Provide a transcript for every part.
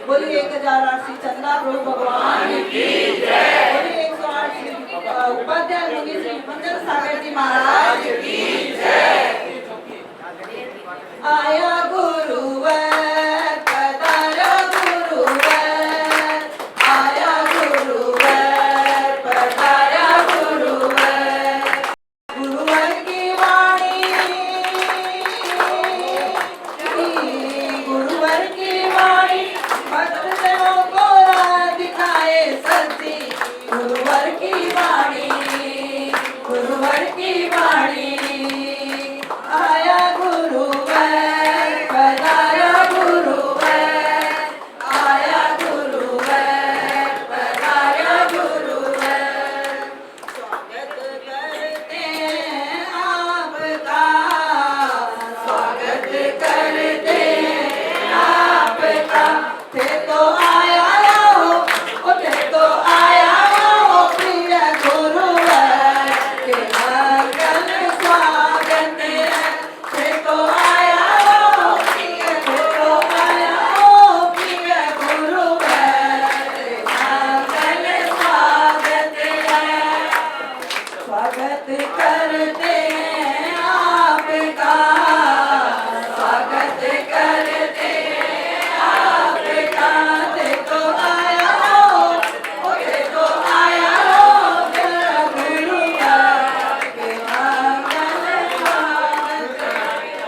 बोलिए 1008 श्री चंद्रा प्रभु भगवान की जय। बोलिए 108 श्री उपाध्याय मुनि श्री मंगल सागर जी महाराज की जय। आया गुरुवर पधारा गुरुवर, आया गुरुवर पधारा गुरुवर, गुरुवर की वाणी, गुरुवर की वाणी भक्तों को दिखाए सच्ची, गुरुवर की वाणी, गुरुवर की वाणी। आया गुरुवर पधारा गुरुवर, आया गुरुवर पधारा गुरुवर, स्वागत करते हैं आपका, स्वागत करते हैं आपका। थे तो आया हो, थे तो आया हो प्रिय गुरुवर के मंगल स्वागत है। थे तो आया हो प्रिय, थे तो आया हो प्रिय गुरुवर के मंगल स्वागत है। स्वागत करते हैं आपका, स्वागत करते हैं आपका। थे तो आया हो, थे तो आया हो प्रिय गुरुवर के मंगल स्वागत है।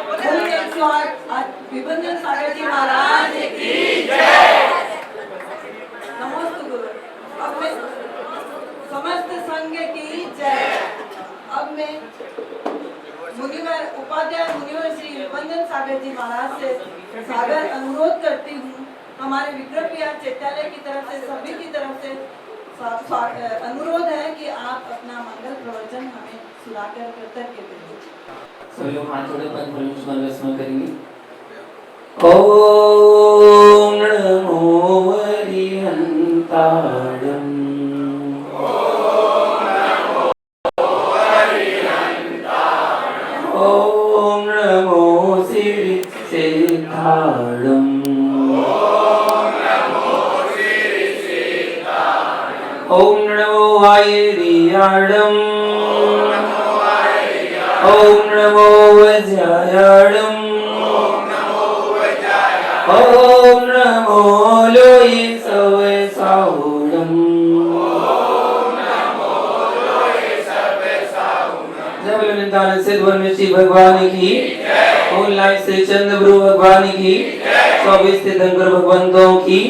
बोलिए 108 विभंजन सागर जी महाराज की जय। नमस्ते गुरु। अब मैं समस्त संघ की जय। अब मैं मुनिवर उपाध्याय मुनिवर श्री विभंजन सागर जी महाराज से सागर अनुरोध करती हूँ, हमारे विक्रम विहार चैत्यालय की तरफ से, सभी की तरफ से अनुरोध है कि आप अपना मंगल प्रवचन हमें सुनाकर कृतज्ञ करें। सभी लोग हाथ जोड़े पद स्मरण करेंगे। ओम नमो हरिहंताणं, ओम नमो सिद्धाणं, ओम नमो आयर्याणं, ओम नमो वज्रायाणं, ओम नमो लोये सवे साहुणं, जय बोलो नित्यानंद सिद्ध ब्रह्मश्री भगवान की, ऑनलाइन से चंद्रप्रभु भगवान की, 24 तीर्थंकर भगवंतों की,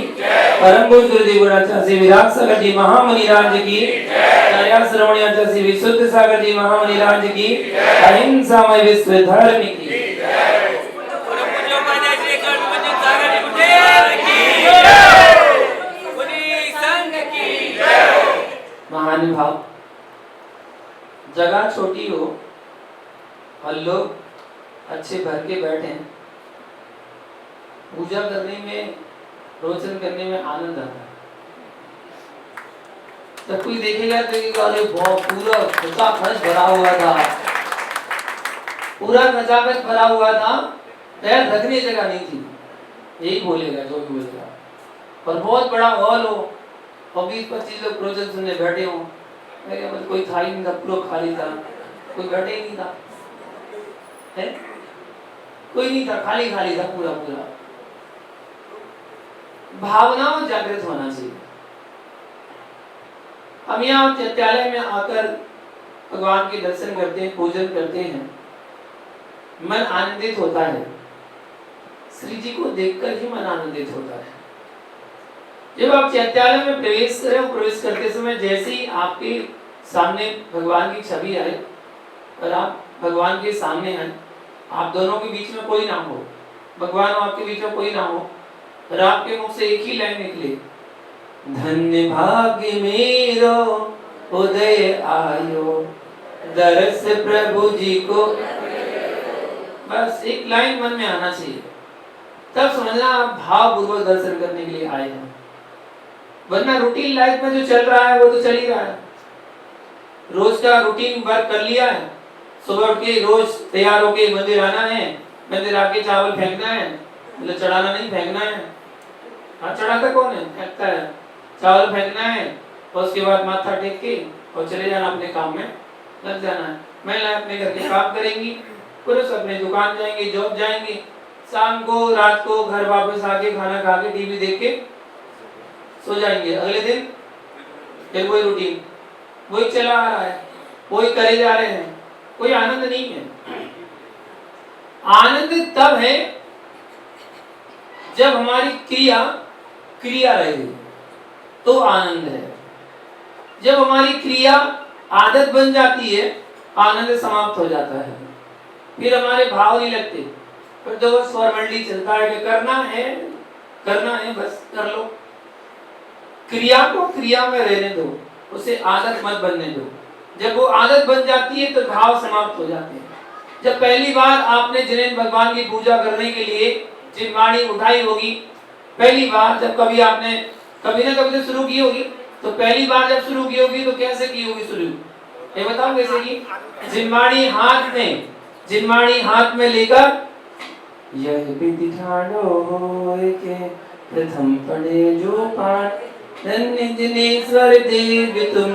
परम पूज्य गुरुदेव गुणाचार्य विराट सागर जी महामुनि राज की, दया श्रवणी आचार्य विशुद्ध सागर जी महामुनि राज की, अहिंसामय विश्व धर्म की। महानुभाव, जगह छोटी हो और लोग अच्छे भर के बैठे हैं, पूजा करने में, रोचन करने में आनंद आता है। जब कोई देखेगा तो अरे पूरा खचाखच भरा हुआ था, पूरा खचाखच भरा हुआ था, पैर रखने जगह नहीं थी, यही बोलेगा जो भी बोलेगा। और बहुत बड़ा हॉल हो और 20-25 लोग प्रोजेक्ट सुनने बैठे हो, मेरे मतलब कोई था ही नहीं था, पूरा खाली था, कोई बैठे ही नहीं था, है कोई नहीं था, खाली खाली था पूरा पूरा। भावनाओं जागृत होना चाहिए। हम यहाँ चैत्यालय में आकर भगवान के दर्शन करते हैं, पूजन करते हैं, मन आनंदित होता है। श्री जी को देखकर ही मन आनंदित होता है। जब आप चैत्यालय में प्रवेश करें, प्रवेश करते समय जैसे ही आपके सामने भगवान की छवि है और आप भगवान के सामने हैं, आप दोनों के बीच में कोई ना हो, भगवान और आपके बीच में कोई ना हो, और आपके मुख से एक ही लाइन निकले, धन्य भाग्य मेरो उदय आयो, दरस प्रभु जी को। बस एक लाइन मन में आना चाहिए, तब समझना आप भाव पूर्वक दर्शन करने के लिए आए हैं। वरना रूटीन लाइफ में जो चल रहा है वो तो चल ही रहा है, रोज का रूटीन वर्क कर लिया है, सुबह उठ के रोज तैयार होके मंदिर आना है, मंदिर आके चावल फेंकना है, मतलब चढ़ाना नहीं फेंकना है। हाँ, चढ़ाता कौन है? फेंकता है। चावल फेंकना है और उसके बाद माथा टेक के और चले जाना, अपने काम में लग जाना है। महिला अपने घर के काम करेंगी, पुरुष अपने दुकान जाएंगे, जॉब जाएंगे, शाम को रात को घर वापस आके खाना खा के टीवी देख के सो जाएंगे। अगले दिन फिर वही रूटीन, वही चला आ रहा है, वही करे जा रहे हैं, कोई आनंद नहीं है। आनंद तब है जब हमारी क्रिया रहे तो आनंद है। जब हमारी क्रिया आदत बन जाती है, आनंद समाप्त हो जाता है, फिर हमारे भाव नहीं लगते, फिर तो बस फॉर्मेलिटी चलता है कि करना है बस कर लो। क्रिया को क्रिया में रहने दो, उसे आदत मत बनने दो। जब वो आदत बन जाती है तो भाव समाप्त हो जाते हैं। जब पहली बार आपने जिनेन्द्र भगवान की पूजा करने के लिए जिनवाणी उठाई होगी, पहली बार जब कभी आपने कभी ना कभी तो शुरू की होगी, तो पहली बार जब शुरू की होगी तो कैसे की होगी शुरू? ये बताओ कैसे की? जिनवाणी हाथ में लेकर यह विधि ठानो होय के प्रथम पढ़े जो पाठ, धन्य जिनेश्वर देव तुम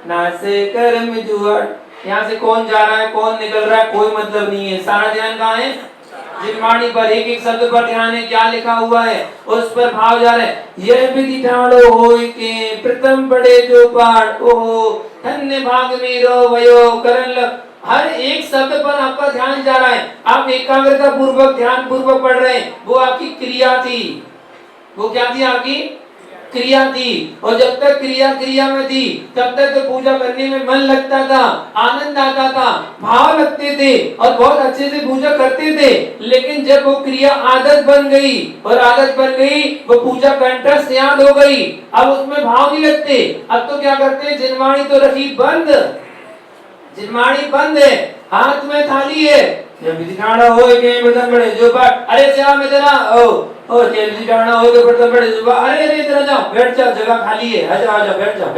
नासे कर्म जुआर। यहाँ से कौन जा रहा है कौन निकल रहा है कोई मतलब नहीं है, सारा ध्यान कहाँ है? जिनवाणी पर, एक एक शब्द पर ध्यान है, क्या लिखा हुआ है उस पर भाव जा रहा है। यह विधि ठानो होय के प्रथम पढ़े जो पाठ, ओहो धन्य भाग मेरो वयो करन लग। हर एक शब्द पर आपका ध्यान जा रहा है, आप एकाग्रता पूर्वक ध्यान पूर्वक पढ़ रहे हैं, वो आपकी क्रिया थी। वो क्या थी? आपकी क्रिया थी। और जब तक क्रिया में थी तब तक तो पूजा करने में मन लगता था, आनंद आता था, भाव लगते थे और बहुत अच्छे से पूजा करते थे। लेकिन जब वो क्रिया आदत बन गई और आदत बन गई, वो पूजा का इंटरेस्ट याद हो गई, अब उसमें भाव नहीं लगते। अब तो क्या करते हैं? जिनवाणी तो रखी बंद, जिनवाणी बंद है, हाथ में थाली है, जब दिखाना हो के बर्तन बड़े जो बात, अरे सेवा में जरा ओ जब दिखाना हो के बर्तन बड़े जो बात, अरे इधर जाओ, बैठ जाओ, जगह खाली है, आ जाओ बैठ जाओ।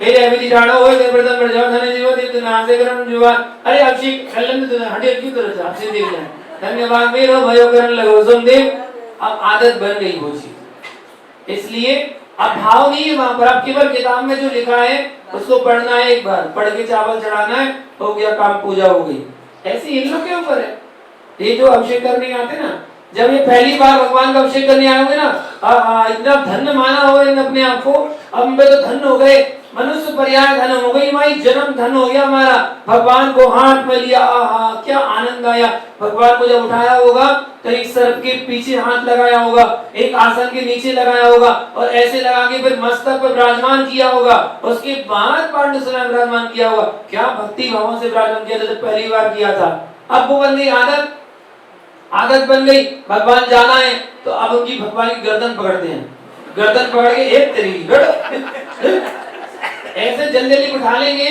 फिर अभी दिखाना हो के बर्तन बड़े जाओ, धन्य जीवन दे ना से करम जुबान, अरे अभिषेक कलम दे हटे क्यों तरह से आपसे देख जाए, धन्यवाद मेरो भयो करन लगो सोमदेव। अब आदत बन गई वो चीज, इसलिए अब भाव नहीं है वहां पर। अब केवल किताब में जो लिखा है उसको पढ़ना है, एक बार पढ़ के चावल चढ़ाना है, हो गया काम, पूजा हो गई। ऐसे इन लोग के ऊपर है। ये जो अभिषेक करने आते ना, जब ये पहली बार भगवान का अभिषेक करने आए होंगे ना, इतना धन्य माना होगा इन अपने आप को, अब हम तो धन्य हो गए, मनुष्य पर्याय धन्य हो गई, हमारी जन्म धन्य हो गया हमारा। भगवान को हाथ में लिया, क्या आनंद आया। भगवान को जब उठाया होगा तो एक सर्प के पीछे हाथ लगाया होगा, एक आसन के नीचे लगाया होगा और ऐसे लगा के फिर मस्तक पर विराजमान किया होगा, उसके बाद पांडुसुना विराजमान किया होगा। क्या भक्ति भावों से विराजमान किया था जब पहली बार किया था। अब वो बन गई आदत बन गई, भगवान जाना है तो अब उनकी भगवान की गर्दन पकड़ते हैं, गर्दन पकड़ के एक तरीके ऐसे जल्दी उठा लेंगे।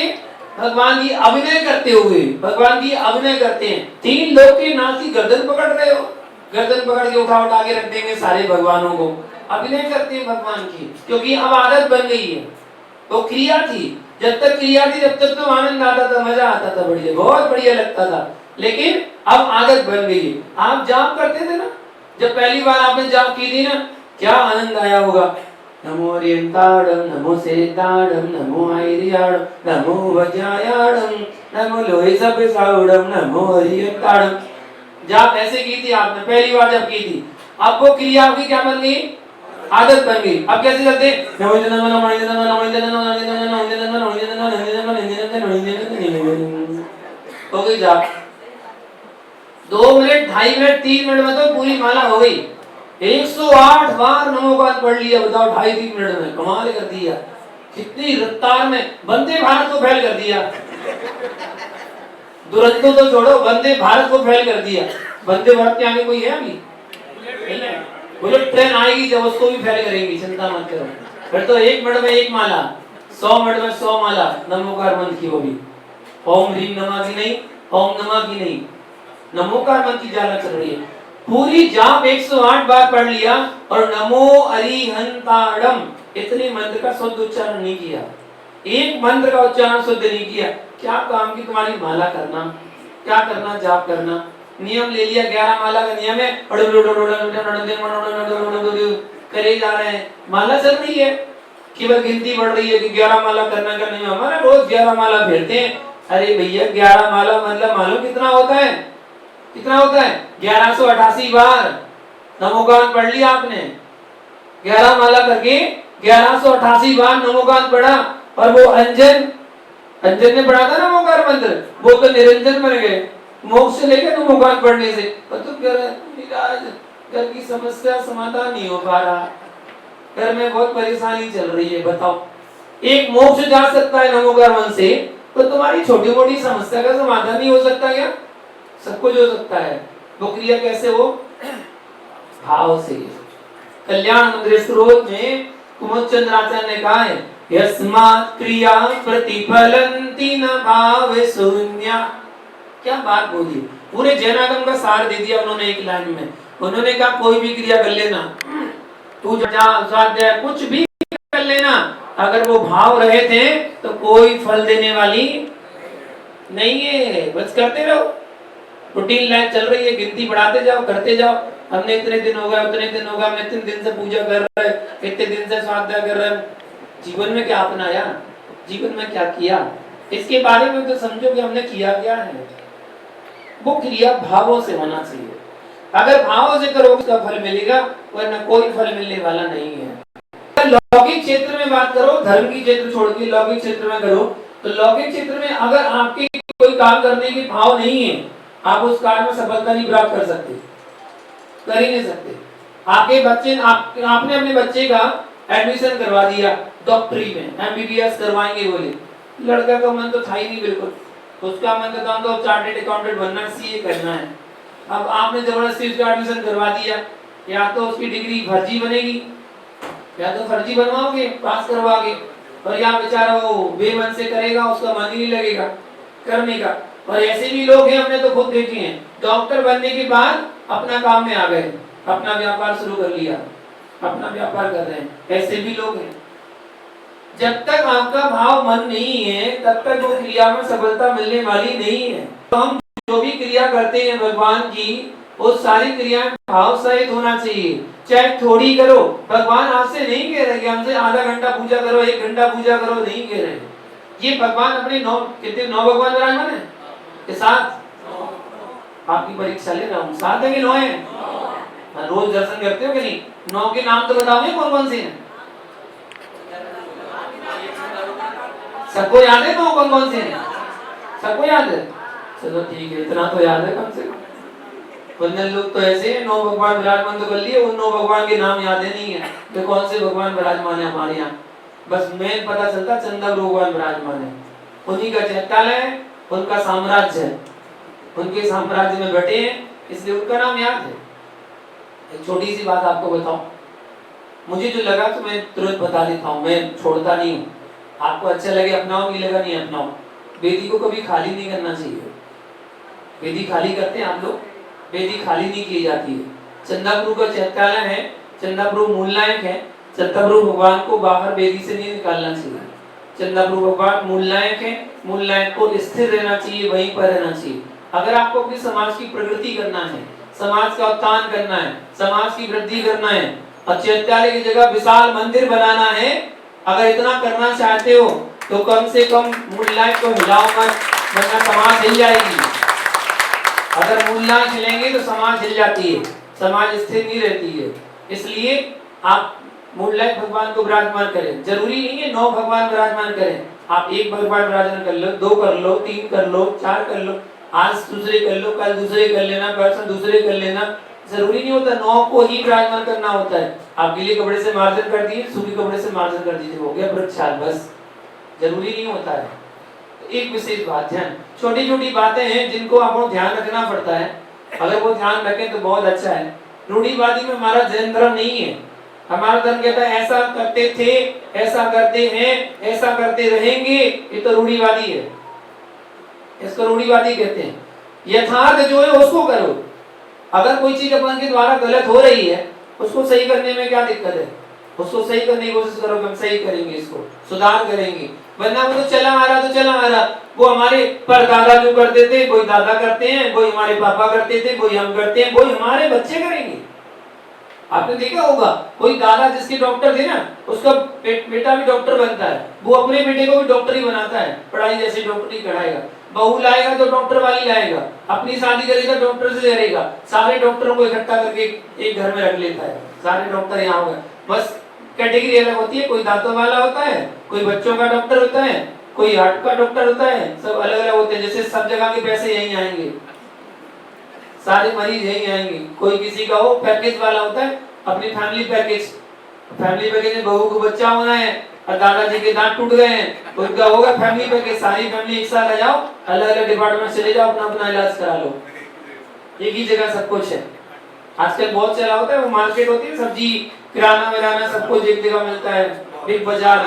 भगवान की अभिनय करते हुए, भगवान की अभिनय करते हैं, तीन लोग के नाथ की गर्दन पकड़ रहे हो, गर्दन पकड़ के उठा के रख देंगे सारे भगवानों को। अभिनय करते हैं भगवान की, क्योंकि अब आदत बन गई है। वो क्रिया थी, जब तक क्रिया थी जब तक तो आनंद आता था, मजा आता था, बढ़िया, बहुत बढ़िया लगता था। लेकिन अब आदत बन गई है। आप जाप करते थे ना, जब पहली बार आपने जाप की थी ना, क्या आनंद आया होगा। नमो ओरियंताड़म, नमो सेताड़म, नमो आयरियाड़म, नमो वज्रायाड़म, नमो लोहे सब साउड़म, नमो ओरियंताड़म। जाप ऐसे की थी आपने पहली बार जब की थी। अब वो क्रिया आपकी क्या बन गई? आदत बन गई। अब कैसे करते? नमो नमो नमो नमो नमो हो गई जाप। 2 मिनट, 2.5 मिनट, 3 मिनट में तो पूरी माला हो गई। 108 बार नमो का पढ़ लिया, बताओ 2.5-3 मिनट में, कमाल कर दिया। कितनी रफ्तार में वंदे भारत को फेल कर दिया। दुरंतो तो छोड़ो, वंदे भारत को फेल कर दिया। वंदे भारत के आगे कोई है अभी? बुलेट ट्रेन आएगी जब उसको भी फेल करेंगी, चिंता मत करो। फिर तो 1 मिनट में 1 माला, 100 मिनट में 100 माला नमोकार मंत्र की होगी। ओम ह्रीम नमः की नहीं, ओम नमः की नहीं, नमोकार मंत्र की ज्यादा चल रही है। पूरी जाप 108 बार पढ़ लिया और नमो अरिहंताड़म इतने मंत्र का शुद्ध उच्चारण नहीं किया, एक मंत्र का उच्चारण शुद्ध नहीं किया। क्या काम की तुम्हारी माला करना, क्या करना, जाप करना। नियम ले लिया, 11 माला का नियम है, करे जा रहे हैं, माला चल रही है, केवल गिनती बढ़ रही है कि 11 माला करना का नहीं। हमारा रोज 11 माला फेरते हैं। अरे भैया 11 माला मतलब मालूम कितना होता है? कितना होता है? 1188 बार नमोगान पढ़ लिया आपने। 11 माला करके 1188 बार नमोगान पढ़ा। और वो अंजन ने पढ़ा था नमोकार मंत्र, वो तो निरंजन बन गए, मोक्ष लेके नमोगान पढ़ने से। पर तुम कह रहे घर की समस्या समाधान नहीं हो पा रहा, घर में बहुत परेशानी चल रही है, बताओ एक मोक्ष जा सकता है नमोकार मंत्र से, तो तुम्हारी छोटी मोटी समस्या का समाधान नहीं हो सकता क्या? सब कुछ हो सकता है। वो क्रिया कैसे हो? भाव से। कल्याण मंत्र स्त्रोत में कुमुद चंद्राचार्य ने कहा है, यस्मात् क्रिया प्रतिफलन्ति न भाव शून्या। क्या बात बोली, पूरे जैनागम का सार दे दिया उन्होंने एक लाइन में। उन्होंने कहा कोई भी क्रिया कर लेना, तू स्वाध्याय कुछ भी कर लेना, अगर वो भाव रहे थे तो कोई फल देने वाली नहीं है। बस करते रहो, रूटीन लाइफ चल रही है, गिनती बढ़ाते जाओ, करते जाओ। हमने इतने दिन हो गए, उतने दिन हो गए, हमने इतने दिन से पूजा कर रहे हैं, इतने दिन से स्वाध्याय कर रहे हैं। जीवन में क्या अपनाया, जीवन में क्या किया, इसके बारे में तो समझो कि हमने किया क्या है। वो क्रिया भावों से होना चाहिए। अगर भावों से करोगे तो फल मिलेगा, वरना कोई फल मिलने वाला नहीं है। लौकिक क्षेत्र में बात करो, धर्म की क्षेत्र छोड़ के लौकिक क्षेत्र में करो, तो लौकिक क्षेत्र में अगर आपके कोई काम करने के भाव नहीं है, आप उस कार्य में सफलता नहीं प्राप्त कर सकते, कर ही नहीं सकते। आपके बच्चे आपने अपने बच्चे का एडमिशन करवा दिया डॉक्टरी में, एमबीबीएस करवाएंगे बोले, लड़का का मन तो था ही नहीं बिल्कुल, उसका मन तो चार्टर्ड अकाउंटेंट बनना, सीए करना है। अब आपने जबरदस्ती उसका एडमिशन करवा दिया, या तो उसकी डिग्री फर्जी बनेगी, या तो फर्जी बनवाओगे पास करवाओगे, और या बेचारा वो बेमन से करेगा, उसका मन ही नहीं लगेगा करने का। और ऐसे भी लोग हैं, हमने तो खुद देखे हैं, डॉक्टर बनने के बाद अपना काम में आ गए, अपना व्यापार शुरू कर लिया, अपना व्यापार कर रहे हैं, ऐसे भी लोग हैं। जब तक आपका भाव मन नहीं है, तब तक वो क्रिया में सफलता मिलने वाली नहीं है। तो हम जो भी क्रिया करते हैं भगवान की, वो सारी क्रियाएं भाव सहित होना चाहिए। चाहे थोड़ी करो, भगवान आपसे नहीं कह रहे कि हमसे आधा घंटा पूजा करो, 1 घंटा पूजा करो, नहीं कह रहे। ये भगवान अपने 9 भगवान विराजमान है के साथ। आपकी परीक्षा ले रहा हूँ, 7 है कि 9 है? रोज दर्शन करते हो कि नहीं? 9 के नाम तो बताओ कौन कौन से हैं? सबको याद है 9 कौन कौन से हैं? सबको याद है? चलो ठीक है, इतना तो याद है कम से कम। वंदन लोग तो ऐसे हैं, 9 भगवान विराजमान तो कर लिए, उन 9 भगवान के नाम याद नहीं है तो कौन से भगवान विराजमान है हमारे यहाँ। बस मेन पता चलता चंदा भगवान विराजमान है, उन्हीं का चैत्यालय है, उनका साम्राज्य है, उनके साम्राज्य में बैठे हैं, इसलिए उनका नाम याद है। एक छोटी सी बात आपको बताऊं, मुझे जो लगा तो मैं तुरंत बता देता हूँ, मैं छोड़ता नहीं हूँ। आपको अच्छा लगे अपनाओ, नहीं लगा नहीं अपनाओ। वेदी को कभी खाली नहीं करना चाहिए। वेदी खाली करते हैं आप लोग, वेदी खाली नहीं की जाती है। चंदाप्रभु का चैत्यालय है, चंदाप्रभु मूल नायक है, चंदाप्रभु भगवान को बाहर वेदी से नहीं निकालना चाहिए। चंदाप्रभु भगवान मूल नायक है, मूल नायक को स्थिर रहना चाहिए, वहीं पर रहना चाहिए। अगर आपको अपने समाज की प्रगति करना है, समाज का उत्थान करना है, समाज की वृद्धि करना है, और चैत्यालय की जगह विशाल मंदिर बनाना है, अगर इतना करना चाहते हो तो कम से कम मूल नायक को हिलाओ मत, वरना समाज हिल जाएगी। अगर मूल नायक हिलेंगे तो समाज हिल जाती है, समाज स्थिर नहीं रहती है। इसलिए आप मूल नायक भगवान को विराजमान करें। जरूरी नहीं है 9 भगवान विराजमान करें, आप 1 भगवान विराजमान कर लो, 2 कर लो, 3 कर लो, 4 कर लो, आज दूसरे कर लो, कल दूसरे कर लेना, परसों दूसरे कर लेना, जरूरी नहीं होता 9 को ही विराजमान करना होता है। आप गीले कपड़े से मार्जन कर दिए, सूखे कपड़े से मार्जन कर दीजिए, हो गया प्रक्षाल, बस। जरूरी नहीं होता है। तो एक विशेष बात, ध्यान, छोटी छोटी बातें हैं जिनको आपको ध्यान रखना पड़ता है। अगर वो ध्यान रखें तो बहुत अच्छा है। रूढ़िवादी में हमारा जैन धर्म नहीं है। हमारा धर्म कहता है ऐसा करते थे, ऐसा करते हैं, ऐसा करते रहेंगे, ये तो रूढ़िवादी है, इसको रूढ़िवादी कहते हैं। यथार्थ जो है उसको करो। अगर कोई चीज अपन के द्वारा गलत हो रही है, उसको सही करने में क्या दिक्कत है? उसको सही करने की कोशिश करो, हम सही करेंगे, इसको सुधार करेंगे। वरना वो तो चला आ रहा तो चला आ रहा। वो हमारे परदादा जो करते थे, कोई दादा करते हैं, कोई हमारे पापा करते थे, कोई हम करते हैं, कोई हमारे बच्चे करेंगे। आपने देखा होगा, कोई दादा जिसके डॉक्टर थे ना, उसका बेटा भी डॉक्टर बनता है, वो अपने बेटे को भी डॉक्टर ही बनाता है, पढ़ाई जैसे डॉक्टरी कराएगा। बहू लाएगा तो डॉक्टर वाली लाएगा, अपनी शादी करेगा डॉक्टर से करेगा, सारे डॉक्टरों को इकट्ठा करके एक घर में रख लेता है, सारे डॉक्टर यहाँ हो गए। बस कैटेगरी अलग होती है, कोई दांतों वाला होता है, कोई बच्चों का डॉक्टर होता है, कोई हार्ट का डॉक्टर होता है, सब अलग अलग होते हैं। जैसे सब जगह के पैसे यहीं आएंगे, सारे मरीज यहीं आएंगे। कोई किसी का हो पैकेज वाला होता है, अपनी फैमिली पैकेज में बहू को बच्चा होना है और दादाजी के दांत टूट गए हैं, उनका होगा फैमिली पैकेज, सारी फैमिली एक साथ आ जाओ, अलग अलग डिपार्टमेंट चले जाओ, अपना अपना इलाज करा लो, एक ही जगह सब कुछ है। आजकल बहुत चला होता है, वो मार्केट होती है, सब्जी किराना विराना सब कुछ एक जगह मिलता है, बिग बाजार,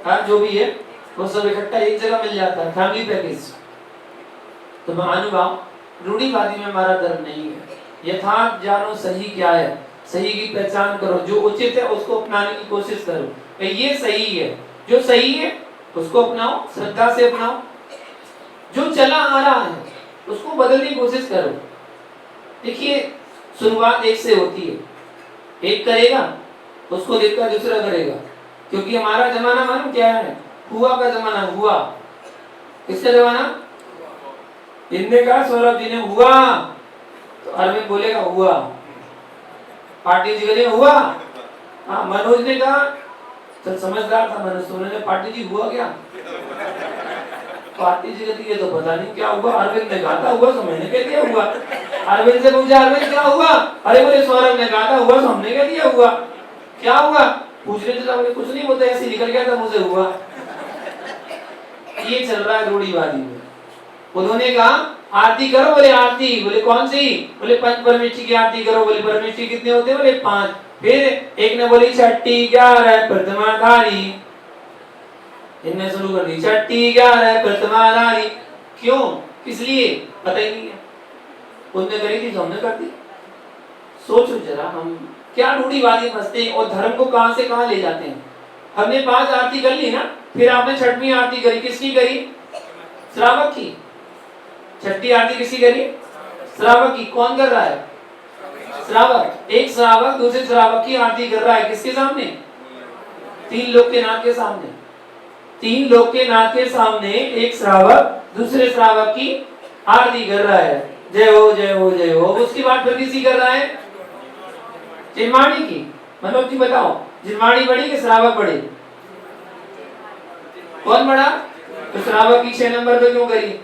हाँ जो भी है वो सब इकट्ठा एक जगह मिल जाता है, फैमिली पैकेज। तो महानुभाव, रूढ़िवादी में हमारा धर्म नहीं है। यथार्थ जानो सही क्या है, सही की पहचान करो, जो उचित है उसको अपनाने की कोशिश करो। ये सही है, जो सही है उसको अपनाओ, श्रद्धा से अपनाओ। जो चला आ रहा है उसको बदलने की कोशिश करो। देखिए शुरुआत एक से होती है, एक करेगा उसको देखकर दूसरा करेगा, क्योंकि हमारा जमाना मालूम क्या है, हुआ का जमाना। हुआ किसका जमाना? इनने कहा सौरभ जी ने हुआ, तो अरविंद बोलेगा हुआ। पाटिल जी ने हुआ, हाँ मनोज ने कहा, चल समझदार था मनोज, उन्होंने पाटिल जी हुआ क्या? पाटिल जी कहती है तो पता नहीं क्या हुआ, अरविंद ने कहा था हुआ तो मैंने कह दिया हुआ। अरविंद से पूछा अरविंद क्या हुआ? अरे बोले सौरभ ने कहा था हुआ तो हमने कह दिया हुआ। क्या हुआ? पूछ रहे थे बोले कुछ नहीं, बोलते ऐसे निकल गया था मुझे हुआ। ये चल रहा है रूढ़िवादी में। उन्होंने कहा आरती करो, बोले आरती, बोले कौन सी? बोले पंच परमेष्ठी की आरती करो, बोले परमेष्ठी कितने होते हैं? बोले 5। फिर एक ने बोली छठी 11 प्रथमाधारी, इनने शुरू कर दी छठी 11 प्रथमाधारी। क्यों, किस लिए पता ही नहीं है, उनने करी थी तो हमने कर दी। सोचो जरा हम क्या रूढ़िवादी फंसते हैं और धर्म को कहां से कहां ले जाते हैं। हमने 5 आरती कर ली ना, फिर आपने छठवीं आरती करी, किसकी करी? श्रावक की। छठी आरती किसी करी? श्रावक की। कौन कर रहा है? श्रावक। एक श्रावक दूसरे श्रावक की आरती कर रहा है, किसके सामने? 3 लोग के नाथ के सामने। 3 लोग के नाथ के सामने एक श्रावक दूसरे श्रावक की आरती कर रहा है, जय हो जय हो जय हो। उसकी बात फिर किसी कर रहा है? जिनवाणी की। मनोज जी बताओ, जिनवाणी बड़ी कि श्रावक बड़े? कौन बड़ा? तो श्रावक की 6 नंबर पे क्यों करी?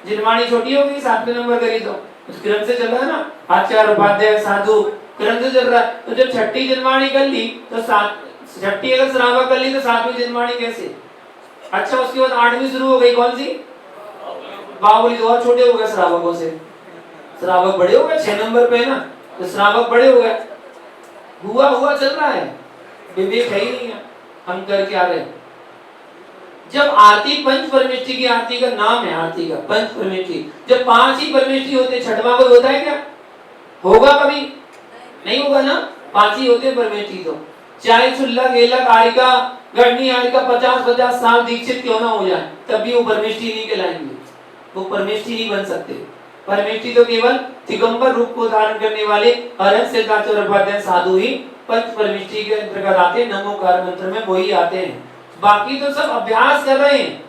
जिनवाणी छोटी होगी, 7वें नंबर करी तो उस क्रम से चल रहा है ना, आचार्य उपाध्याय साधु क्रम से चल रहा है। तो जब छठी जिनवाणी कर ली तो छठी अगर श्रावक कर ली तो 7वीं जिनवाणी कैसे? अच्छा उसके बाद 8वीं शुरू हो गई, कौन सी? बाहुबली। तो और छोटे हो गए श्रावकों से, श्रावक बड़े हो गए, 6 नंबर पे ना, तो श्रावक बड़े हो गए। हुआ हुआ चल रहा है, विवेक है ही नहीं है, हम कर क्या रहे। जब आरती पंच परमेष्ठी की आरती का नाम है, आरती का पंच परमेष्ठी, जब 5 ही परमेष्ठी होते, छठवां कोई होता है क्या? होगा कभी? नहीं होगा ना, 5 ही होते परमेष्ठी। तो चाहे चुल्ला गेला कारिका गढ़नी आरिका 50-50 साल दीक्षित क्यों ना हो जाए, तब भी वो परमेष्ठी नहीं कहलाएंगे, वो परमेष्ठी नहीं बन सकते। परमेष्ठी तो केवल दिगंबर रूप को धारण करने वाले अरहंत सिद्धाचार्य उपाध्याय साधु ही पंच परमेष्ठी के अंतर्गत आते, नमोकार मंत्र में वही आते हैं। बाकी तो सब अभ्यास कर रहे हैं,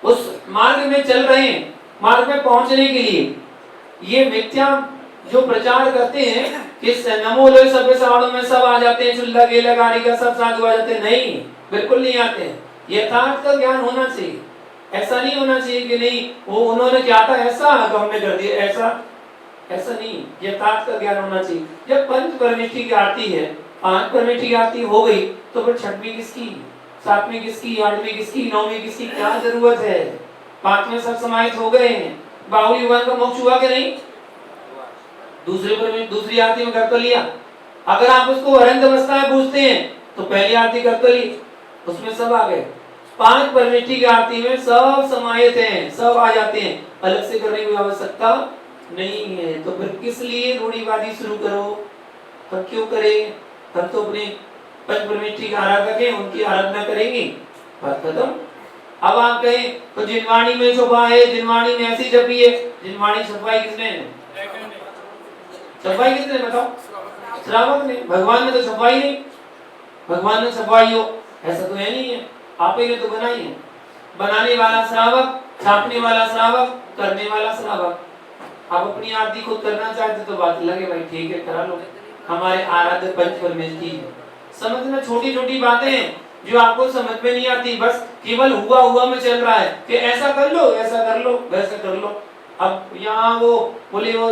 उस मार्ग में चल रहे हैं, मार्ग में पहुंचने के लिए। ये मिथ्या जो प्रचार करते हैं कि नमो लोय सभ्य सावड़ों में सब आ जाते हैं, चुल्ला गेला कारिका सब साधु आ जाते हैं, नहीं, बिल्कुल नहीं आते हैं। यथार्थ का ज्ञान होना चाहिए, ऐसा नहीं होना चाहिए कि नहीं वो उन्होंने क्या था ऐसा तो हमने कर दिया, ऐसा ऐसा नहीं, यथार्थ का ज्ञान होना चाहिए। जब पंच परमेष्ठी की आरती है, 5 परमेष्ठी की आरती हो गई, तो फिर छठवीं किसकी, 7वीं किसकी, 8वीं किसकी, 9वीं किसकी, क्या जरूरत है? 5 में सब समाहित हो गए हैं। बाहुली भगवान का मोक्ष हुआ कि नहीं? दूसरी आरती में कर तो लिया। अगर आप उसको अरंत अवस्था में पूछते हैं तो पहली आरती कर तो ली, उसमें सब आ गए। 5 परमेष्ठी की आरती में सब समाहित हैं, सब आ जाते हैं, अलग से करने की आवश्यकता नहीं है। तो फिर किस लिए रूढ़िवादी शुरू करो? हम क्यों करें? हम तो अपने पंच परमेष्ठी के आराधक हैं, उनकी आराधना करेंगे, बात खत्म। अब आप कहें तो जिनवाणी में छुपा है, जिनवाणी में ऐसी छपी है, जिनवाणी छपवाई किसने? छपवाई किसने बताओ? श्रावक ने। भगवान ने तो छपवाई नहीं, भगवान ने छपवाई हो ऐसा तो है नहीं है, आप ही ने तो बनाई है। बनाने वाला श्रावक, छापने वाला श्रावक, करने वाला श्रावक। आप अपनी आरती खुद करना चाहते तो बात लगे भाई ठीक है करा लो, हमारे आराध्य पंच परमेष्ठी। समझना छोटी छोटी बातें जो आपको समझ में नहीं आती, बस केवल हुआ हुआ में चल रहा है कि ऐसा कर लो, ऐसा कर लो, वैसा कर लो। अब यहाँ वो बोले वो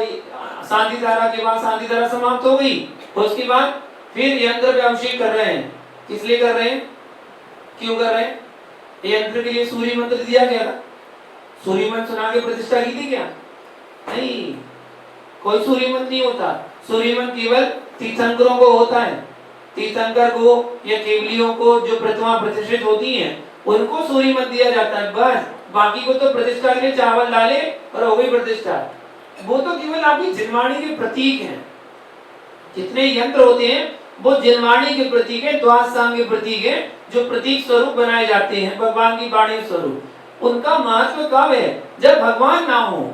शांति धारा के बाद शांति धारा समाप्त हो गई, उसके बाद फिर यंत्र पे अभिषेक कर रहे हैं। किस लिए कर रहे हैं? क्यों कर रहे हैं? यंत्र के लिए सूर्य मंत्र दिया गया था, सूर्य मंत्र सुना के प्रतिष्ठा की थी क्या? नहीं, कोई सूर्य मंत्र नहीं होता। सूर्य मंत्र केवल तीर्थंकरों को होता है। तीर्थंकर को या केवलियों को जो प्रतिमा प्रतिष्ठित होती हैं उनको सूर्य मंत्र दिया जाता है बस। बाकी को तो प्रतिष्ठा के लिए चावल डाले और हो गई प्रतिष्ठा। वो तो केवल आपकी जिनवाणी के प्रतीक हैं। जितने यंत्र होते हैं वो जिनवाणी के प्रतीक है, द्वादश सांग के प्रतीक है, जो प्रतीक स्वरूप बनाए जाते हैं भगवान की वाणी स्वरूप। उनका महत्व कब है? जब भगवान ना हो,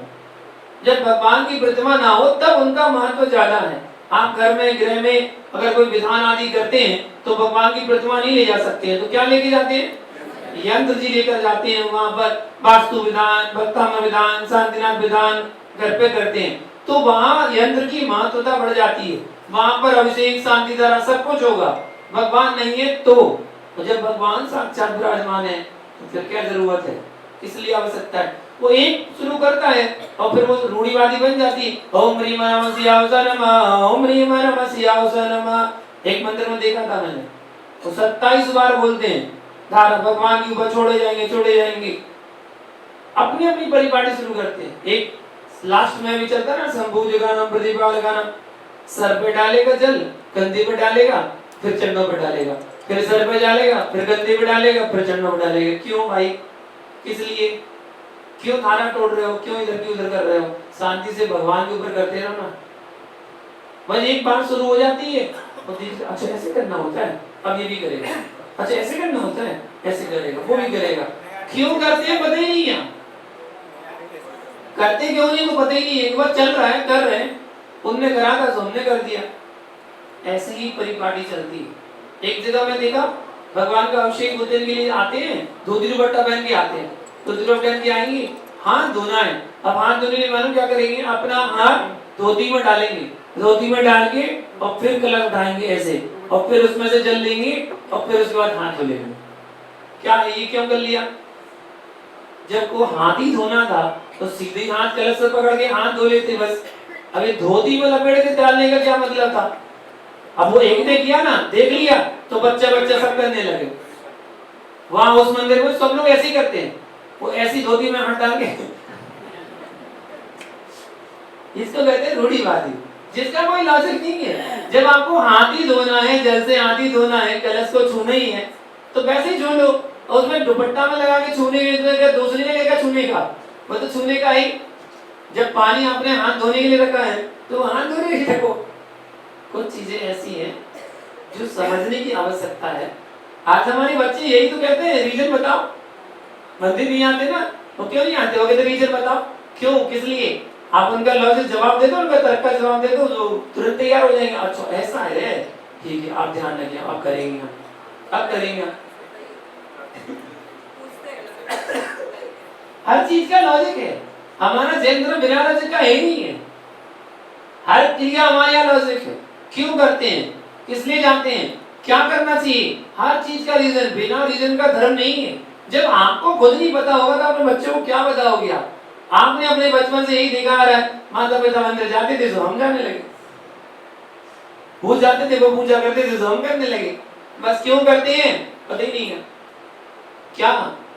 जब भगवान की प्रतिमा ना हो तब उनका महत्व ज्यादा है। आप घर में गृह में अगर कोई विधान आदि करते हैं तो भगवान की प्रतिमा नहीं ले जा सकते हैं, तो क्या लेके जाते हैं? यंत्र जी लेकर जाते हैं। वहां पर वास्तु विधान, भक्ताम विधान, शांतिनाथ विधान घर पे करते हैं, तो वहां यंत्र की महत्वता बढ़ जाती है। वहां पर अभिषेक, शांति धारा सब कुछ होगा। भगवान नहीं है तो जब भगवान साक्षात विराजमान है तो फिर क्या जरूरत है? इसलिए आवश्यकता है। वो एक शुरू करता है और फिर वो रूढ़िवादी बन जाती है। ओम ह्रीम नमः शिवाय नमः, ओम ह्रीम नमः शिवाय नमः। एक मंदिर में देखा था मैंने, वो 27 बार बोलते हैं धारा भगवान के ऊपर छोड़े जाएंगे, छोड़े जाएंगे। अपनी अपनी परिपाटी शुरू करते हैं। एक लास्ट में भी चलता ना, शंभु जगाना प्रदीपा लगाना। सर पे डालेगा जल, कंधे पे डालेगा, फिर चरणों पे डालेगा, फिर सर पे डालेगा, फिर कंधे पे डालेगा, फिर चरणों पे डालेगा। क्यों भाई? किस लिए? क्यों धारा तोड़ रहे हो? क्यों इधर की उधर कर रहे हो? शांति से भगवान के ऊपर करते रहो ना। बस एक बार शुरू हो जाती है और अच्छा ऐसे करना होता है, अब ये भी करेगा। अच्छा ऐसे करना होता है, ऐसे करेगा, वो भी करेगा। क्यों करते हैं पता ही नहीं है। करते क्यों नहीं को पता ही नहीं है। एक बार चल रहा है, कर रहे हैं, उनने करा था तो हमने कर दिया। ऐसे ही परिपाटी चलती है। एक जगह मैं देखा भगवान का अभिषेक होने के लिए आते हैं, धोती दुपट्टा पहन के आते हैं, तो दुपट्टा पहन के आएंगे, हाथ धोना है। अब हाथ धोने के लिए मालूम क्या करेंगे? अपना हाथ धोती में डालेंगे, धोती में डाल के और फिर कलर उठाएंगे ऐसे, और फिर उसमें से जल लेंगे और फिर उसके बाद हाथ धो लेंगे। क्या ये क्यों कर लिया? जब को हाथ ही धोना था तो सीधे हाथ कलश से पकड़ के हाथ धो लेते बस। अभी धोती में लपेट के डालने का क्या मतलब था? अब वो एक ने किया ना, देख लिया तो बच्चा बच्चा सब करने लगे। वहां उस मंदिर में सब लोग ऐसे ही करते हैं, वो ऐसी धोती में हाथ डाल के इसको कहते हैं रूढ़िवादी, जिसका कोई लॉजिक नहीं है। जब आपको हाथ ही धोना है, जल से हाथ ही धोना है, कलश को छूना ही है, तो वैसे ही छू लो। और उसमें दुपट्टा में लगा के छूने के दूसरी ने लेकर छूने का, वो तो छूने का ही। जब पानी आपने हाथ धोने के लिए रखा है तो हाथ धोने के लिए रखो। कुछ चीजें ऐसी हैं जो समझने की आवश्यकता है। आज हमारे बच्चे यही तो कहते हैं, रीजन बताओ। मंदिर नहीं आते ना, तो क्यों नहीं आते? वो कहते रीजन बताओ, क्यों, किस लिए? आप उनका लॉजिक जवाब दे दो, उनका तर्क का जवाब दे दो, जो तुरंत तैयार हो जाएंगे। अच्छा ऐसा है, ठीक है, आप ध्यान रखिए, आप करेंगे, अब करेंगे। हर चीज का लॉजिक है। हमारा जैन धर्म बिना लॉजिक का ही नहीं है। हर चीज का हमारे यहाँ लॉजिक है। क्यों करते हैं, किस लिए जानते हैं, क्या करना चाहिए, हर चीज का रीजन। बिना रीजन का धर्म नहीं है। जब आपको खुद नहीं पता होगा तो अपने बच्चों को क्या बताओगे? आपने अपने बचपन से यही देखा आ रहा है, माता पिता मंदिर जाते थे तो हम जाने लगे, वो जाते थे, वो पूजा करते थे तो हम करने लगे। बस क्यों करते हैं पता ही नहीं है। क्या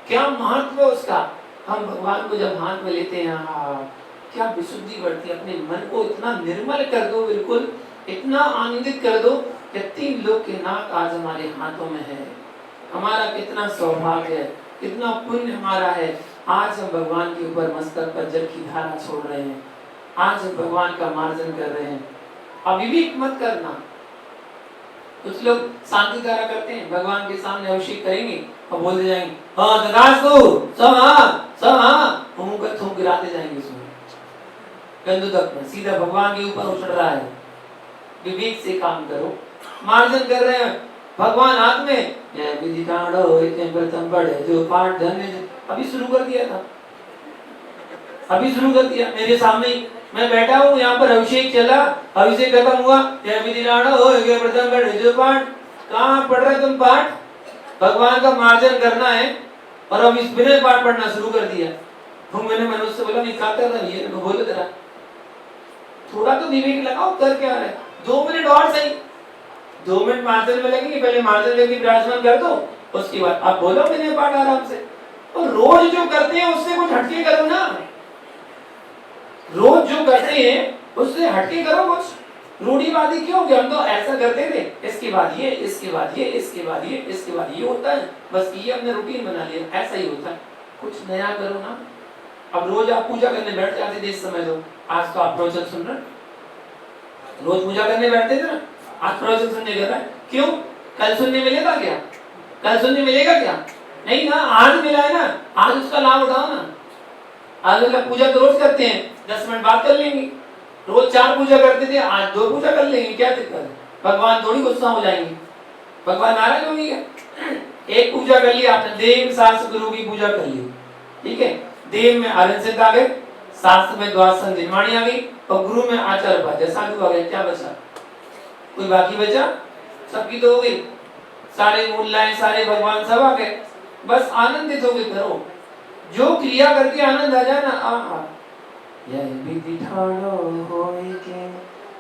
क्या महत्व है उसका। हम भगवान को जब हाथ में लेते हैं, क्या विशुद्धि बढ़ती है। अपने मन को इतना निर्मल कर दो, बिल्कुल इतना आनंदित कर दो कि 3 लोग के नाक आज हमारे हाथों में है। हमारा कितना सौभाग्य है, कितना पुण्य हमारा है। आज हम भगवान के ऊपर मस्तक पर जल की धारा छोड़ रहे हैं, आज हम भगवान का मार्जन कर रहे हैं। अविवेक मत करना। कुछ लोग शांति धारा करते हैं, भगवान के सामने अभिषेक करेंगे और बोलते जाएंगे हाँ तथास्तु, सब हाँ थूक गिराते जाएंगे उसमें गंदू तक में, सीधा भगवान के ऊपर उछल रहा है। विवेक से काम करो, मार्जन कर रहे हैं भगवान हाथ में, प्रथम पढ़े जो पाठ धन्य, अभी शुरू कर दिया था, अभी शुरू कर दिया मेरे सामने। मैं बैठा हूँ यहाँ पर, अभिषेक चला, अभिषेक खत्म हुआ, प्रथम पढ़े जो पाठ। कहाँ पढ़ रहे तुम पाठ? भगवान का मार्जन करना है और अब इस बिना पाठ पढ़ना शुरू कर दिया। तो मैंने मनुष्य से बोला नहीं खाता था, ये बोलो जरा थोड़ा तो विवेक लगाओ, कर क्या रहे। 2 मिनट और सही, 2 मिनट मार्जन में लगेंगे, पहले मार्जन लेके विराजमान कर दो, उसके बाद आप बोलो मैंने पाठ आराम से। और रोज जो करते हैं उससे कुछ हटके करो ना, रोज जो करते हैं उससे हटके करो कुछ। रूढ़िवादी क्यों कि हम तो ऐसा करते थे, इसके बाद ये, इसके बाद ये, इसके बाद ये, इसके बाद ये होता है, बस ये हमने रूटीन बना लिया, ऐसा ही होता है। कुछ नया करो ना। अब रोज आप पूजा करने बैठ जाते थे इस समय, तो आज तो आप प्रवचन सुन रहे, रोज पूजा करने बैठते थे ना, आज प्रवचन सुनने कर रहा है। क्यों? कल सुनने मिलेगा क्या? कल सुनने मिलेगा क्या? नहीं ना, आज मिला है ना, आज उसका लाभ उठाओ ना। आज मतलब पूजा तो रोज करते हैं, 10 मिनट बात कर लेंगे। रोज 4 पूजा करते थे, आज 2 पूजा कर लेंगे, क्या दिक्कत है? भगवान थोड़ी गुस्सा हो जाएंगे, भगवान नाराज होंगे। एक पूजा कर ली आपने, देव शास्त्र गुरु की पूजा कर ली, ठीक है। देव में आरण्यक आ गए, शास्त्र में द्वादश निर्माणी आ गई और गुरु में आचार्य उपाध्याय साधु आ गए। क्या बचा? कोई बाकी बचा? सबकी तो हो गई, सारे मूल लाइन सारे भगवान सब आ गए, बस आनंदित हो गए। करो जो क्रिया करके आनंद आ जाए ना, आहा यह विधि ठानो होए के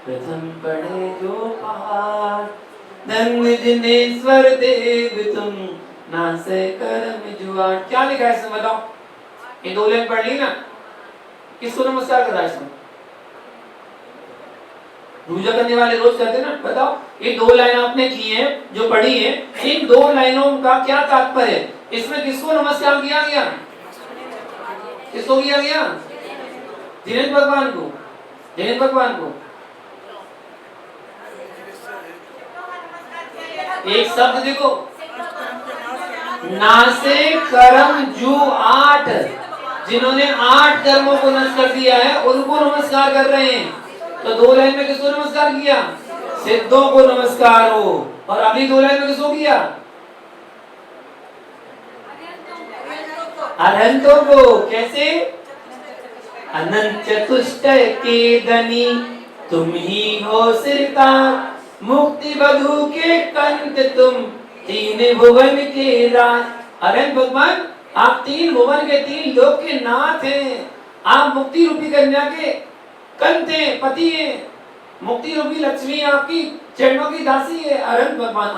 प्रथम पढ़े जो पाठ, धन्य जिनेश्वर देव तुम नासे करम जुआर। क्या लिखा है इसमें बताओ? ये 2 लाइन पढ़ ली ना, किसको नमस्कार कर रहा है इसमें? पूजा करने वाले रोज करते ना, बताओ। ये 2 लाइन आपने की है, जो पढ़ी है, इन 2 लाइनों का क्या तात्पर्य है? इसमें किसको नमस्कार किया गया? किसको किया गया? जिनेन्द्र भगवान को, जिनेन्द्र भगवान को। एक शब्द देखो, नासे कर्म जू 8, जिन्होंने 8 कर्मों को नष्ट कर दिया है उनको नमस्कार कर रहे हैं। तो 2 लाइन में किसको नमस्कार किया? सिद्धों को नमस्कार हो। और अभी 2 लाइन में किसको किया? अरहंतों को। कैसे? अनंत चतुष्टय के धनी तुम ही हो सिरता, मुक्ति बधु के कंठ तुम, 3 भुवन के राज। अरहंत भगवान आप 3 भुवन के 3 लोक के नाथ हैं। आप मुक्ति रूपी कन्या के कंठ हैं, पति हैं। मुक्ति रूपी लक्ष्मी आपकी चरणों की दासी है। अरहंत भगवान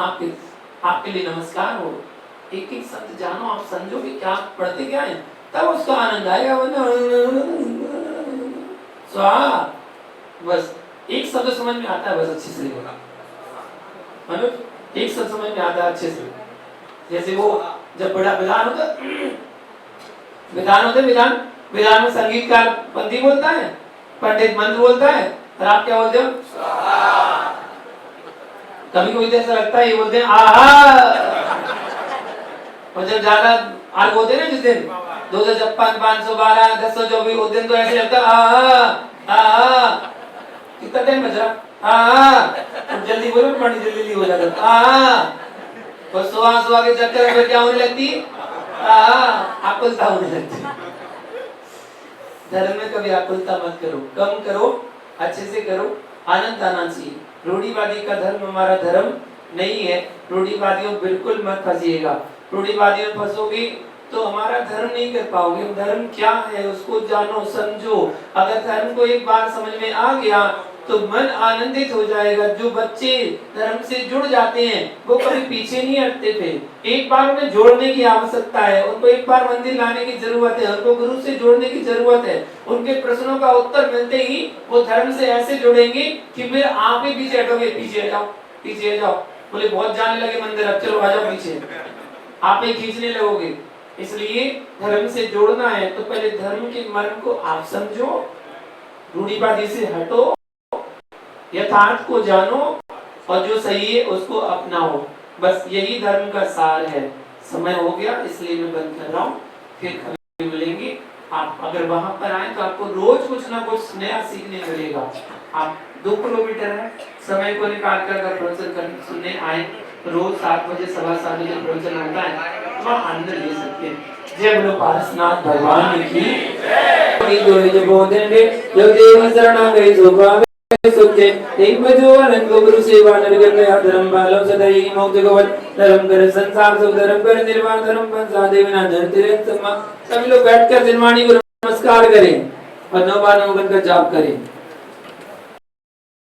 आपके लिए नमस्कार हो। एक एक शब्द जानो, आप समझो कि क्या पढ़ते क्या है, तब उसका आनंद आएगा। स्वाहा, बस एक शब्द समझ में आता है, बस अच्छे से बोला मनोज, एक शब्द समझ में आता है अच्छे से। जैसे वो जब बड़ा विधान होता, विधान में संगीतकार पंथी बोलता है, पंडित मंत्र बोलता है, और आप क्या बोलते हो? कभी कभी ऐसा लगता है ये बोलते हैं आहा। और जब ज्यादा आग होते हैं ना, जिस दिन 256, 512, 1024, उस दिन तो ऐसे लगता है कितना टाइम बच रहा, जल्दी बोलो, पंडित जल्दी हो जाता। और सुबह के चक्कर में क्या होने लगती? आकुलता होने लगती। धर्म में कभी आकुलता मत करो, कम करो, अच्छे से करो, आनंद आना चाहिए। रूढ़िवादी का धर्म हमारा धर्म नहीं है। रूढ़िवादियों बिल्कुल मत फंसिएगा। रूढ़िवादियों फंसोगे तो हमारा धर्म नहीं कर पाओगे। धर्म क्या है उसको जानो समझो। अगर धर्म को एक बार समझ में आ गया तो मन आनंदित हो जाएगा। जो बच्चे धर्म से जुड़ जाते हैं वो कभी पीछे नहीं हटते थे। एक बार उन्हें जोड़ने की आवश्यकता है, उनको एक बार मंदिर लाने की जरूरत है, उनको गुरु से जोड़ने की जरूरत है। उनके प्रश्नों का उत्तर मिलते ही वो धर्म से ऐसे जुड़ेंगे कि फिर आप ही पीछे हटोगे। पीछे आ जाओ, पीछे आ जाओ, बोले बहुत जाने लगे मंदिर, अब चलो आ जाओ पीछे, आप ही खींचने लगोगे। इसलिए धर्म से जोड़ना है तो पहले धर्म के मर्म को आप समझो, रूढ़िवादी से हटो, यथार्थ को जानो और जो सही है उसको अपनाओ। बस यही धर्म का सार है। समय हो गया इसलिए मैं बंद कर रहा हूँ, फिर कभी मिलेंगे। आप अगर वहां पर आए तो आपको रोज कुछ ना कुछ नया सीखने मिलेगा। आप 2 किलोमीटर है, समय को निकाल कर अगर प्रवचन सुनने आए रोज 7 बजे 7:15 बजे प्रवचन होता है, वहाँ आनंद ले सकते हैं। जय बोलो पारसनाथ भगवान की जय। बोधने जो देव शरणा गए सुभावे सुखे एक बजो अनंत गुरु सेवा नरगन गया धर्म बालो सदैव मोक्ष जगत धर्म कर संसार सुख धर्म कर निर्वाण धर्म पंचा देवना धरती रे समा। सभी लोग बैठकर जिनवाणी को नमस्कार करें और 9 बार नवगन का जाप करें।